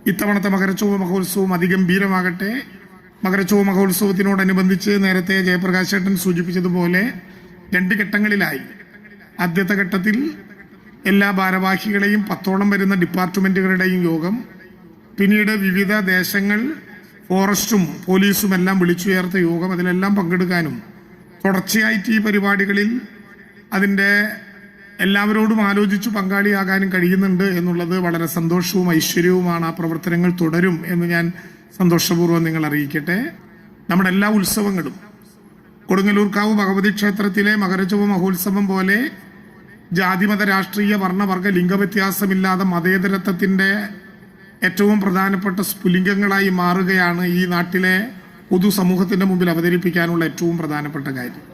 ഇത്തവണത്തെ മകരച്ചൊവ്വ മഹോത്സവം അതിഗംഭീരമാകട്ടെ. മകരച്ചൊവ്വ മഹോത്സവത്തിനോടനുബന്ധിച്ച് നേരത്തെ ജയപ്രകാശ് ചേട്ടൻ സൂചിപ്പിച്ചതുപോലെ 2 ഘട്ടങ്ങളിലായി. ആദ്യത്തെ ഘട്ടത്തിൽ എല്ലാ ഭാരവാഹികളെയും 10ഓളം വരുന്ന ഡിപ്പാർട്ട്മെൻറ്റുകളുടെയും യോഗം, പിന്നീട് വിവിധ ദേശങ്ങൾ, ഫോറസ്റ്റും പോലീസും എല്ലാം വിളിച്ചുയർത്ത യോഗം. അതിലെല്ലാം പങ്കെടുക്കാനും തുടർച്ചയായിട്ട് ഈ പരിപാടികളിൽ അതിൻ്റെ എല്ലാവരോടും ആലോചിച്ചു പങ്കാളിയാകാനും കഴിയുന്നുണ്ട് എന്നുള്ളത് വളരെ സന്തോഷവും ഐശ്വര്യവുമാണ്. ആ പ്രവർത്തനങ്ങൾ തുടരും എന്ന് ഞാൻ സന്തോഷപൂർവ്വം നിങ്ങൾ അറിയിക്കട്ടെ. നമ്മുടെ എല്ലാ ഉത്സവങ്ങളും കൊടുങ്ങല്ലൂർക്കാവ് ഭഗവതി ക്ഷേത്രത്തിലെ മകരച്ചൊവ്വ മഹോത്സവം പോലെ ജാതിമത രാഷ്ട്രീയ വർണ്ണവർഗ ലിംഗവ്യത്യാസമില്ലാതെ മതേതരത്വത്തിൻ്റെ ഏറ്റവും പ്രധാനപ്പെട്ട സ്ഫുലിംഗങ്ങളായി മാറുകയാണ് ഈ നാട്ടിലെ പൊതുസമൂഹത്തിൻ്റെ മുമ്പിൽ അവതരിപ്പിക്കാനുള്ള ഏറ്റവും പ്രധാനപ്പെട്ട കാര്യം.